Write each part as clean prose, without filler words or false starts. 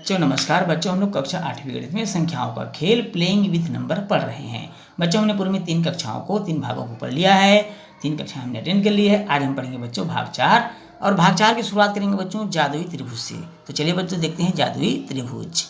बच्चों नमस्कार। बच्चों हम लोग कक्षा 8वीं गणित में संख्याओं का खेल प्लेइंग विथ नंबर पढ़ रहे हैं। बच्चों हमने पूर्व में 3 कक्षाओं को 3 भागों को पढ़ लिया है। 3 कक्षाएं हमने अटेंड कर ली है। आज हम पढ़ेंगे बच्चों भाग 4 और भाग 4 की शुरुआत करेंगे बच्चों जादुई त्रिभुज से। तो चलिए बच्चों देखते हैं जादुई त्रिभुज।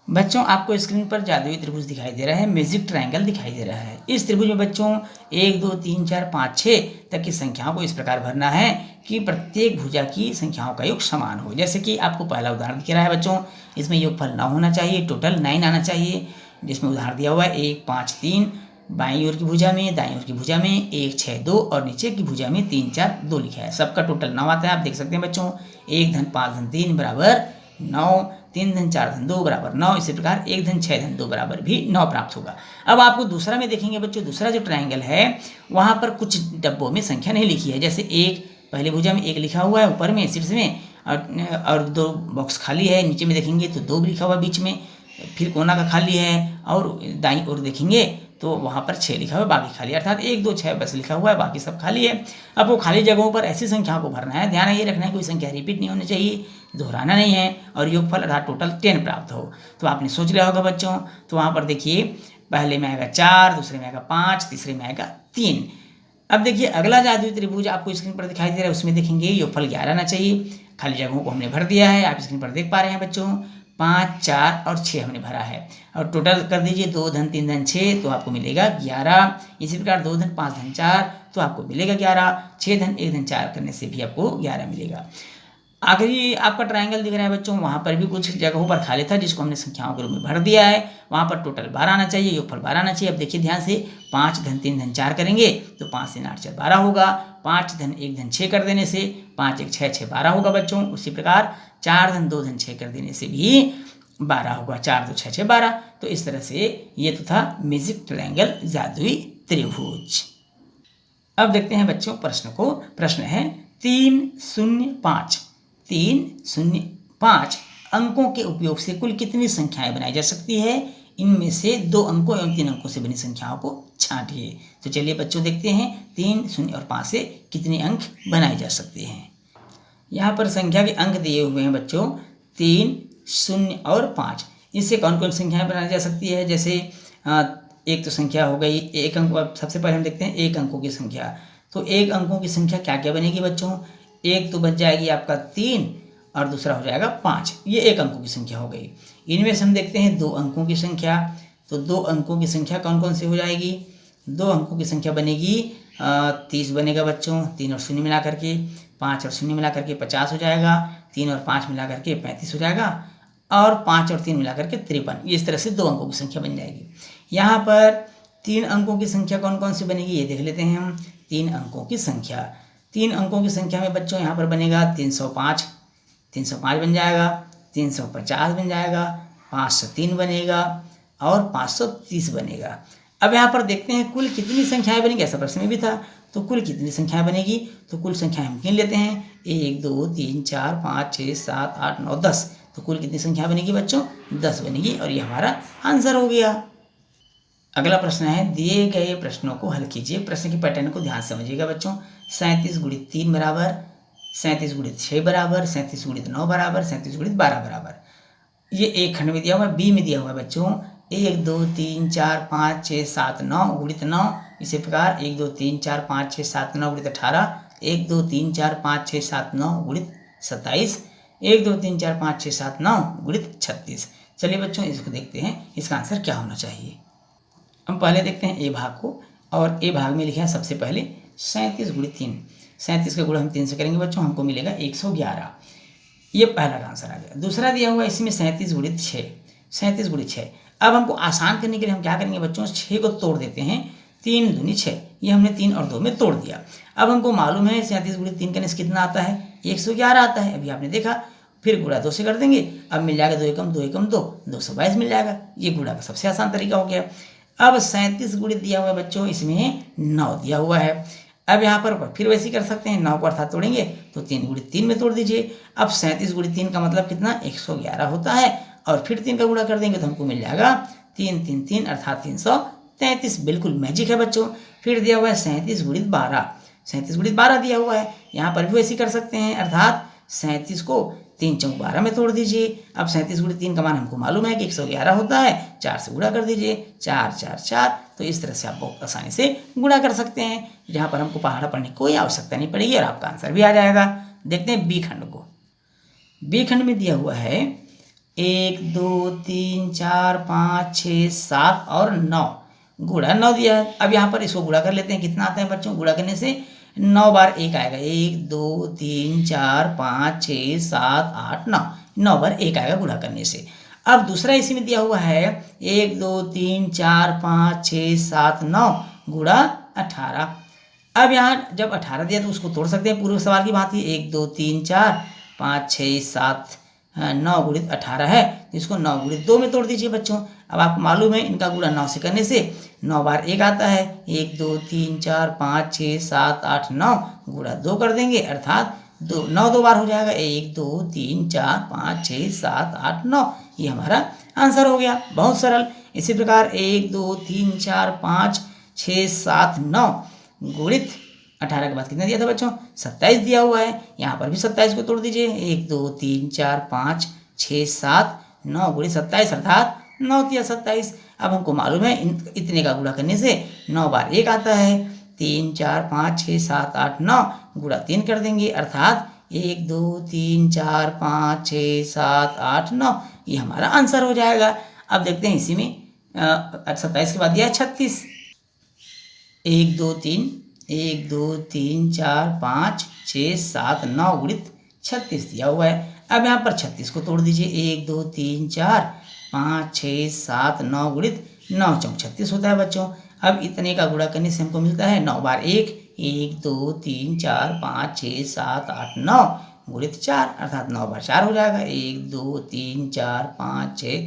बच्चों आपको स्क्रीन पर जादुई त्रिभुज दिखाई दे रहा है, मैजिक ट्रायंगल दिखाई दे रहा है। इस त्रिभुज में बच्चों 1 2 3 4 5 6 तक की संख्याओं को इस प्रकार भरना है कि प्रत्येक भुजा की संख्याओं का योग समान हो। जैसे कि आपको पहला उदाहरण दिख रहा है बच्चों, इसमें योगफल 9 होना चाहिए, टोटल 9 आना चाहिए। जिसमें उदाहरण दिया हुआ है 1 5 3, बाईं ओर की भुजा में, दाईं ओर की भुजा में 1 6 2 और नीचे की भुजा में 3 4 2 लिखा है। सबका टोटल 9 आता है। आप देख सकते हैं बच्चों 1 धन 5 धन 3 बराबर 9, 3 धन 4 धन 2 बराबर 9। इसी प्रकार 1 धन 6 धन 2 बराबर भी 9 प्राप्त होगा। अब आपको दूसरा में देखेंगे बच्चों, दूसरा जो ट्रायंगल है वहां पर कुछ डब्बों में संख्या नहीं लिखी है। जैसे 1 पहले भुजा में 1 लिखा हुआ है ऊपर में शीर्ष में, और 2 बॉक्स खाली है। नीचे में देखेंगे तो 2 लिखा हुआ बीच में, फिर कोना का खाली है, और दाईं ओर देखेंगे तो वहाँ पर 6 लिखा हुआ है, बाकी खाली, अर्थात 1 2 6 बस लिखा हुआ है, बाकी सब खाली है। अब वो खाली जगहों पर ऐसी संख्याओं को भरना है। ध्यान ये रखना है कोई संख्या रिपीट नहीं होनी चाहिए, दोहराना नहीं है, और योगफल अर्थात टोटल 10 प्राप्त हो। तो आपने सोच लिया होगा बच्चों। तो वहाँ पर देखिए पहले में आएगा 4, दूसरे में आएगा 5, तीसरे में आएगा 3। अब देखिए अगला जादुई त्रिभुज आपको स्क्रीन पर दिखाई दे रहा है, उसमें देखेंगे योगफल 11 आना चाहिए। खाली जगहों को हमने भर दिया है, आप स्क्रीन पर देख पा रहे हैं बच्चों। 5 4 और 6 हमने भरा है, और टोटल कर दीजिए 2 धन 3 धन 6 तो आपको मिलेगा 11। इसी प्रकार 2 धन 5 धन 4 तो आपको मिलेगा 11। 6 धन 1 धन 4 करने से भी आपको 11 मिलेगा। आखिरी आपका ट्रायंगल दिख रहा है बच्चों, वहाँ पर भी कुछ जगहों पर खाली था जिसको हमने संख्याओं के रूप में भर दिया है। वहाँ पर टोटल 12 आना चाहिए, योगफल 12 आना चाहिए। अब देखिए ध्यान से 5 धन 3 धन 4 करेंगे तो 5 3 8 4 12 होगा। 5 धन 1 धन 6 कर देने से 5 1 6 6 12 होगा बच्चों। उसी प्रकार 4 धन 2 धन 6 कर देने से भी 12 होगा। 4 2 6 6 12। तो इस तरह से ये तो था मैजिक ट्रायंगल जादुई त्रिभुज। अब देखते हैं बच्चों प्रश्न को। प्रश्न है 3 0 5 3 0 5 अंकों के उपयोग से कुल कितनी संख्याएं बनाई जा सकती है? इनमें से 2 अंकों एवं 3 अंकों से बनी संख्याओं को छांटिए। तो चलिए बच्चों देखते हैं 3 0 और 5 से कितने अंक बनाए जा सकते हैं। यहाँ पर संख्या के अंक दिए हुए हैं बच्चों 3 0 और 5। इससे कौन कौन संख्याएं बनाई जा सकती है? जैसे एक तो संख्या हो गई 1 अंक। सबसे पहले हम देखते हैं 1 अंकों की संख्या। तो 1 अंकों की संख्या क्या क्या बनेगी बच्चों? एक तो बच जाएगी आपका 3 और दूसरा हो जाएगा 5। ये 1 अंकों की संख्या हो गई। इनमें से हम देखते हैं 2 अंकों की संख्या। तो 2 अंकों की संख्या कौन कौन सी हो जाएगी? 2 अंकों की संख्या बनेगी 30 बनेगा बच्चों, 3 और 0 मिला करके। 5 और 0 मिला करके 50 हो जाएगा। 3 और 5 मिला करके 35 हो जाएगा, और 5 और 3 मिला करके 53। इस तरह से 2 अंकों की संख्या बन जाएगी। यहाँ पर 3 अंकों की संख्या कौन कौन सी बनेगी ये देख लेते हैं हम। 3 अंकों की संख्या, 3 अंकों की संख्या में बच्चों यहाँ पर बनेगा 305 बन जाएगा, 350 बन जाएगा, 503 बनेगा, और 530 बनेगा। अब यहाँ पर देखते हैं कुल कितनी संख्याएं बनेगी। ऐसा प्रश्न में भी था। तो कुल कितनी संख्याएं बनेगी? तो कुल संख्याएं हम गिन लेते हैं 1 2 3 4 5 6 7 8 9 10। तो कुल कितनी संख्या बनेगी बच्चों? 10 बनेगी, और ये हमारा आंसर हो गया। अगला प्रश्न है दिए गए प्रश्नों को हल कीजिए। प्रश्न की पैटर्न को ध्यान समझिएगा बच्चों। 37 × 3 बराबर 37 × 6 बराबर 37 × 9 बराबर 37 × 12 बराबर। ये एक खंड में दिया हुआ है। बी में दिया हुआ है बच्चों 1 2 3 4 5 6 7 9 × 9। इसी प्रकार 1 2 3 4 5 6 7 9 × 18, 1 2 3 4 5 6 7 9 × 27, 1 2 3 4 5 6 7 9 × 36। चलिए बच्चों इसको देखते हैं, इसका आंसर क्या होना चाहिए। हम पहले देखते हैं ए भाग को, और ए भाग में लिखा है सबसे पहले 37 × 3। 37 का गुणा हम 3 से करेंगे बच्चों, हमको मिलेगा 111। ये पहला आंसर आ गया। दूसरा दिया हुआ इसमें 37 × 6। 37 × 6। अब हमको आसान करने के लिए हम क्या करेंगे बच्चों, 6 को तोड़ देते हैं। 3 दूनी 6, ये हमने 3 और 2 में तोड़ दिया। अब हमको मालूम है 37 × 3 करने से कितना आता है? 111 आता है। अभी आपने देखा। फिर गुणा 2 से कर देंगे, अब मिल जाएगा 2 एकम 2 एकम 2, 222 मिल जाएगा। ये गुणा का सबसे आसान तरीका हो गया। अब 37 गुणित दिया हुआ है बच्चों, इसमें 9 दिया हुआ है। अब यहाँ पर फिर वैसे ही कर सकते हैं, 9 को अर्थात तोड़ेंगे तो 3 × 3 में तोड़ दीजिए। अब 37 × 3 का मतलब कितना? 111 होता है, और फिर 3 का गुणा कर देंगे तो हमको मिल जाएगा 3 3 3 अर्थात 333। बिल्कुल मैजिक है बच्चों। फिर दिया हुआ है 37 × 12। 37 × 12 दिया हुआ है। यहाँ पर भी वैसे ही कर सकते हैं, अर्थात 37 को 3 चौक 12 में तोड़ दीजिए। अब 37 गुणे 3 का मान हमको मालूम है कि 111 होता है, 4 से गुणा कर दीजिए, 4 4 4। तो इस तरह से आप बहुत आसानी से गुणा कर सकते हैं, जहाँ पर हमको पहाड़ा पढ़ने की कोई आवश्यकता नहीं पड़ेगी और आपका आंसर भी आ जाएगा। देखते हैं बी खंड को। बी खंड में दिया हुआ है 1 2 3 4 5 6 7 और 9, गुणा 9 दिया है। अब यहाँ पर इसको गुणा कर लेते हैं, कितना आता है बच्चों? गुणा करने से 9 बार 1 आएगा, 1 2 3 4 5 6 7 8 9, 9 बार 1 आएगा गुणा करने से। अब दूसरा इसी में दिया हुआ है 1 2 3 4 5 6 7 9 गुणा 18। अब यहाँ जब 18 दिया तो उसको तोड़ सकते हैं पूर्व सवाल की भांति, 1 2 3 4 5 6 7 9 गुणित 18 है, तो इसको 9 गुणित 2 में तोड़ दीजिए बच्चों। अब आपको मालूम है इनका गुणा 9 से करने से 9 बार 1 आता है, 1 2 3 4 5 6 7 8 9 गुणा 2 कर देंगे, अर्थात 9 2 बार हो जाएगा, 1 2 3 4 5 6 7 8 9। ये हमारा आंसर हो गया, बहुत सरल। इसी प्रकार 1 2 3 4 5 6 7 9 गुणित 18 के बाद कितना दिया था बच्चों? 27 दिया हुआ है। यहाँ पर भी 27 को तोड़ दीजिए, 1 2 3 4 5 6 7 9 गुणित 27 अर्थात 9 या 27। अब हमको मालूम है इतने का गुणा करने से 9 बार 1 आता है, 3 4 5 6 7 8 9 गुणा 3 कर देंगे, अर्थात 1 2 3 4 5 6 7 8 9। ये हमारा आंसर हो जाएगा। अब देखते हैं इसी में 27 के बाद दिया है 36, 1 2 3 1 2 3 4 5 6 7 9 गुणित 36 दिया हुआ है। अब यहाँ पर 36 को तोड़ दीजिए, 1 2 3 4 5 6 7 9 गुणित 9 चौक 36 होता है बच्चों। अब इतने का गुणा करने से हमको मिलता है 9 बार 1, 1 2 3 4 5 6 7 8 9 गुणित 4 अर्थात 9 बार 4 हो जाएगा, 1 2 3 4 5 6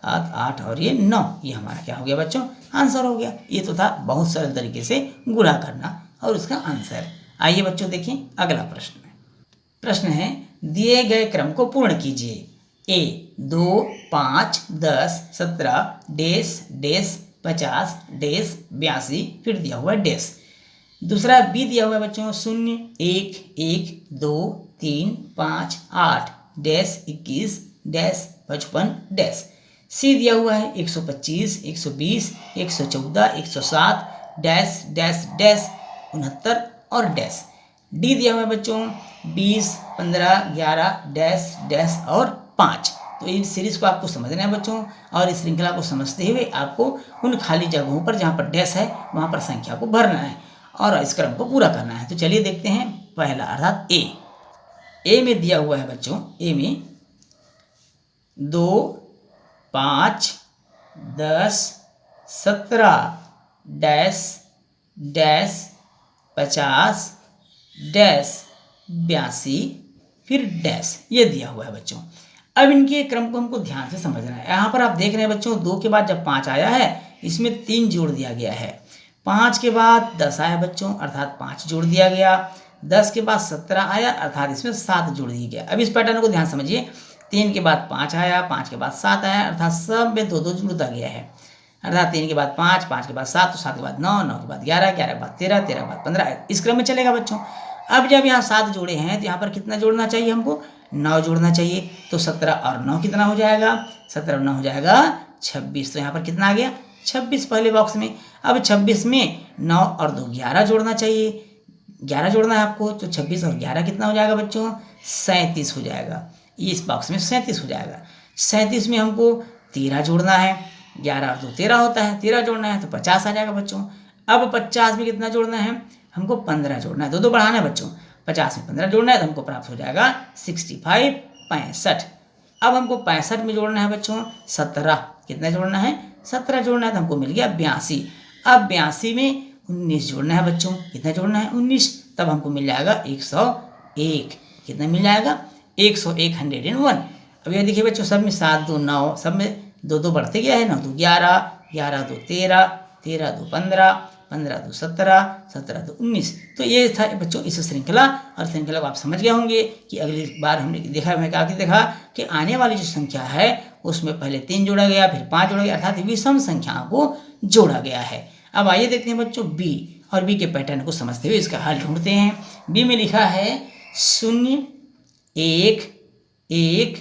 7 8 और ये 9। ये हमारा क्या हो गया बच्चों? आंसर हो गया। ये तो था बहुत सरल तरीके से गुणा करना और उसका आंसर। आइए बच्चों देखिए अगला प्रश्न। प्रश्न है दिए गए क्रम को पूर्ण कीजिए। ए 2 5 10 17 डेस डेस 50 डेस 82, फिर दिया हुआ है डेस। दूसरा बी दिया हुआ है बच्चों 0 1 1 2 3 5 8 डैश 21 डैश 55 डैश। सी दिया हुआ है 125 120 114 107 डैश डैश डैश 69 और डैश। डी दिया हुआ है बच्चों 20 15 11 डैश डैश और 5। तो इस सीरीज को आपको समझना है बच्चों, और इस श्रृंखला को समझते हुए आपको उन खाली जगहों पर जहाँ पर डैश है वहाँ पर संख्या को भरना है और इस क्रम को पूरा करना है। तो चलिए देखते हैं पहला अर्थात ए में दिया हुआ है बच्चों, ए में 2 5 10 17 डैश डैश 50 डैश 82 फिर डैश, ये दिया हुआ है बच्चों। अब इनके क्रम को हमको ध्यान से समझना है। यहाँ पर आप देख रहे हैं बच्चों 2 के बाद जब 5 आया है इसमें 3 जोड़ दिया गया है, 5 के बाद 10 आया बच्चों अर्थात 5 जोड़ दिया गया, 10 के बाद 17 आया अर्थात इसमें 7 जोड़ दिया गया। अब इस पैटर्न को ध्यान समझिए, 3 के बाद 5 आया, 5 के बाद 7 आया अर्थात सब में 2 जुड़ता गया है, अर्थात 3 के बाद 5, 5 के बाद 7, तो 7 के बाद 9, 9 के बाद 11, 11 के बाद 13, 13 के बाद 15, इस क्रम में चलेगा बच्चों। अब जब यहाँ 7 जोड़े हैं तो यहाँ पर कितना जोड़ना चाहिए हमको? 9 जोड़ना चाहिए। तो 17 और 9 कितना हो जाएगा? 17 और 9 हो जाएगा 26। तो यहाँ पर कितना आ गया? 26 पहले बॉक्स में। अब 26 में 9 और 2 11 जोड़ना चाहिए, 11 जोड़ना है आपको। तो 26 और 11 कितना हो जाएगा बच्चों? 37 हो जाएगा। इस बॉक्स में 37 हो जाएगा। 37 में हमको 13 जोड़ना है, 11 और 2 13 होता है, 13 जोड़ना है तो 50 आ जाएगा बच्चों। अब 50 में कितना जोड़ना है हमको? 15 जोड़ना है, 2 बढ़ाना है बच्चों। 50 में 15 जोड़ना है तो हमको प्राप्त हो जाएगा 65 65। अब हमको 65 में जोड़ना है बच्चों 17, कितना जोड़ना है? 17 जोड़ना है तो हमको मिल गया 82। अब 82 में 19 जोड़ना है बच्चों, कितना जोड़ना है? 19। तब हमको मिल जाएगा 101। कितना मिल जाएगा? 101 101। अब ये देखिए बच्चों सब में 7 2 9, सब में 2 बढ़ते गया है, 9 2 11, 11 2 13, 13 2 15, 15 2 17, 17 2 19। तो ये था बच्चों इस श्रृंखला, और श्रृंखला को आप समझ गए होंगे कि अगली बार हमने देखा, मैं क्या देखा कि आने वाली जो संख्या है उसमें पहले 3 जोड़ा गया, फिर 5 जोड़ा गया, अर्थात विषम संख्याओं को जोड़ा गया है। अब आइए देखते हैं बच्चों बी, और बी के पैटर्न को समझते हुए इसका हल ढूंढते हैं। बी में लिखा है 0 1 1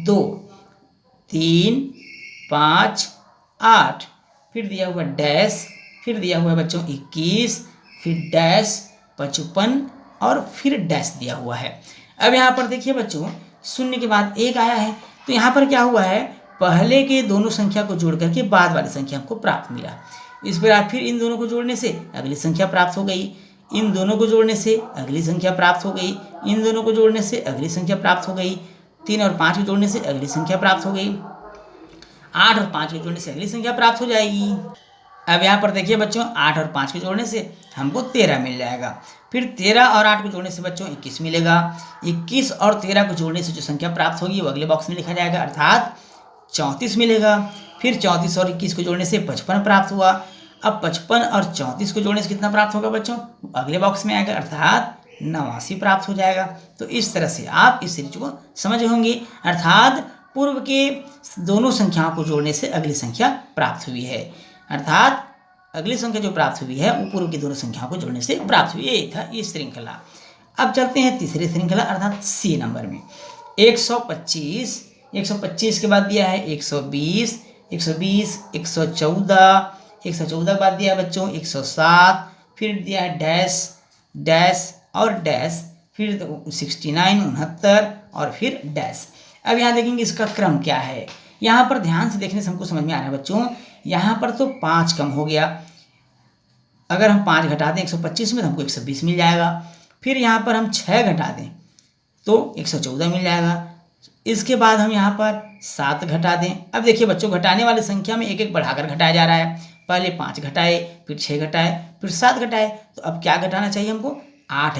2 3 5 8, फिर दिया हुआ डैश, फिर दिया हुआ है बच्चों 21, फिर डैश 55 और फिर डैश दिया हुआ है। अब यहाँ पर देखिए बच्चों, शून्य के बाद 1 आया है, तो यहाँ पर क्या हुआ है, पहले के दोनों संख्या को जोड़ करके बाद वाली संख्या हमको प्राप्त मिला। इस प्रकार फिर इन दोनों को जोड़ने से अगली संख्या प्राप्त हो गई, इन दोनों को जोड़ने से अगली संख्या प्राप्त हो गई, इन दोनों को जोड़ने से अगली संख्या प्राप्त हो गई, 3 और 5 को जोड़ने से अगली संख्या प्राप्त हो गई, 8 और 5 को जोड़ने से अगली संख्या प्राप्त हो जाएगी। अब यहाँ पर देखिए बच्चों, 8 और 5 को जोड़ने से हमको 13 मिल जाएगा। फिर 13 और 8 को जोड़ने से बच्चों 21 मिलेगा। 21 और 13 को जोड़ने से जो संख्या प्राप्त होगी वो अगले बॉक्स में लिखा जाएगा, अर्थात 34 मिलेगा। फिर 34 और 21 को जोड़ने से 55 प्राप्त हुआ। अब 55 और 34 को जोड़ने से कितना प्राप्त होगा बच्चों, अगले बॉक्स में आएगा, अर्थात 89 प्राप्त हो जाएगा। तो इस तरह से आप इस सीरीज को समझ होंगे, अर्थात पूर्व के दोनों संख्याओं को जोड़ने से अगली संख्या प्राप्त हुई है, अर्थात अगली संख्या जो प्राप्त हुई है वो पूर्व की दोनों संख्याओं को जोड़ने से प्राप्त हुई। ये था ये श्रृंखला। अब चलते हैं तीसरी श्रृंखला अर्थात सी नंबर में। 125, 125 के बाद दिया है 120, 120, 114, 114 के बाद दिया है बच्चों 107, फिर दिया है डैश डैश और डैश, फिर 69, 69 और फिर डैश। अब यहाँ देखेंगे इसका क्रम क्या है। यहाँ पर ध्यान से देखने से हमको समझ में आ रहा है बच्चों, यहाँ पर तो 5 कम हो गया, अगर हम 5 घटा दें 125 में तो हमको 120 मिल जाएगा। फिर यहाँ पर हम 6 घटा दें तो 114 मिल जाएगा। इसके बाद हम यहाँ पर 7 घटा दें। अब देखिए बच्चों, घटाने वाली संख्या में एक एक बढ़ाकर घटाया जा रहा है। पहले 5 घटाए, फिर 6 घटाए, फिर 7 घटाए, तो अब क्या घटाना चाहिए हमको, 8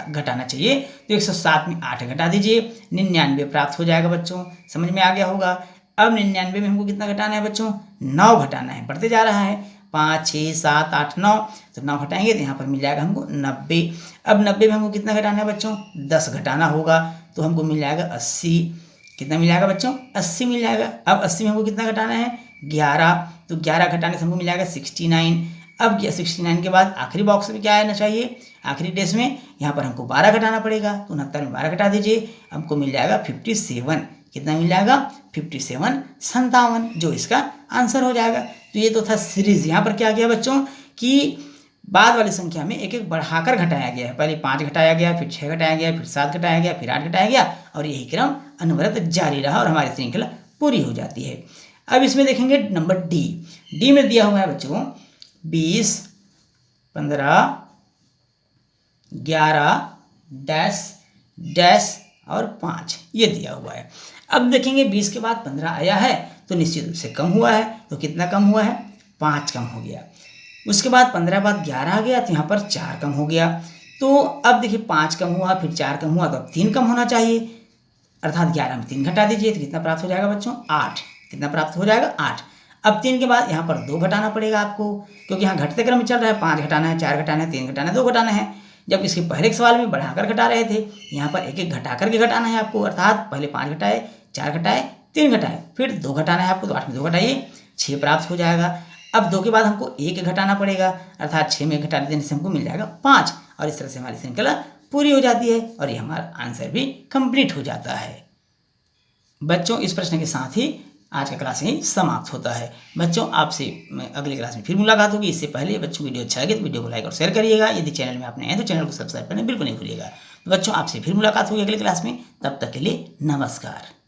घटाना चाहिए। तो 107 में 8 घटा दीजिए, 99 प्राप्त हो जाएगा बच्चों। समझ में आ गया होगा। अब 99 में हमको कितना घटाना है बच्चों, 9 घटाना है, बढ़ते जा रहा है, 5 6 7 8 9, तो 9 घटाएंगे तो यहाँ पर मिल जाएगा हमको 90। अब 90 में हमको कितना घटाना है बच्चों, 10 घटाना होगा, तो हमको मिल जाएगा 80। कितना मिल जाएगा बच्चों, 80 मिल जाएगा। अब 80 में हमको कितना घटाना है, 11, तो 11 घटाने से हमको मिल जाएगा 69। अब 69 के बाद आखिरी बॉक्स में क्या आना चाहिए, आखिरी डेज में यहाँ पर हमको 12 घटाना पड़ेगा, तो 69 में 12 घटा दीजिए, हमको मिल जाएगा 57। कितना मिल जाएगा, 57, 57, जो इसका आंसर हो जाएगा। तो ये तो था सीरीज। यहाँ पर क्या किया बच्चों कि बाद वाली संख्या में एक एक बढ़ाकर घटाया गया है। पहले 5 घटाया गया, फिर 6 घटाया गया, फिर 7 घटाया गया, फिर 8 घटाया गया, और यही क्रम अनवरत जारी रहा और हमारी श्रृंखला पूरी हो जाती है। अब इसमें देखेंगे नंबर डी। डी में दिया हुआ है बच्चों 20, 15, 11, डैश डैश और 5, ये दिया हुआ है। अब देखेंगे 20 के बाद 15 आया है तो निश्चित रूप से कम हुआ है, तो कितना कम हुआ है, 5 कम हो गया। उसके बाद 15 बाद 11 आ गया तो यहाँ पर 4 कम हो गया। तो अब देखिए 5 कम हुआ, फिर 4 कम हुआ, तो अब 3 कम होना चाहिए, अर्थात 11 में 3 घटा दीजिए तो कितना प्राप्त हो जाएगा बच्चों, 8। कितना प्राप्त हो जाएगा, 8। अब 3 के बाद यहाँ पर 2 घटाना पड़ेगा आपको, क्योंकि यहाँ घटते क्रम में चल रहा है, 5 घटाना है, 4 घटाना है, 3 घटाना है, 2 घटाना है। जब इसके पहले के सवाल में बढ़ाकर घटा रहे थे, यहाँ पर एक एक घटा करके घटाना है आपको, अर्थात पहले 5 घटाए, 4 घटाए, 3 घटाए, फिर 2 घटाना है आपको, तो 8 में 2 घटाइए, 6 प्राप्त हो जाएगा। अब 2 के बाद हमको 1 घटाना पड़ेगा, अर्थात 6 में घटा देने से हमको मिल जाएगा 5, और इस तरह से हमारी श्रृंखला पूरी हो जाती है और ये हमारा आंसर भी कंप्लीट हो जाता है। बच्चों, इस प्रश्न के साथ ही आज का क्लास यहीं समाप्त होता है। बच्चों, आपसे अगले क्लास में फिर मुलाकात होगी। इससे पहले बच्चों वीडियो अच्छा लगे तो वीडियो को लाइक और शेयर करिएगा। यदि चैनल में आपने हैं तो चैनल को सब्सक्राइब करना बिल्कुल नहीं भूलिएगा। तो बच्चों, आपसे फिर मुलाकात होगी अगले क्लास में। तब तक के लिए नमस्कार।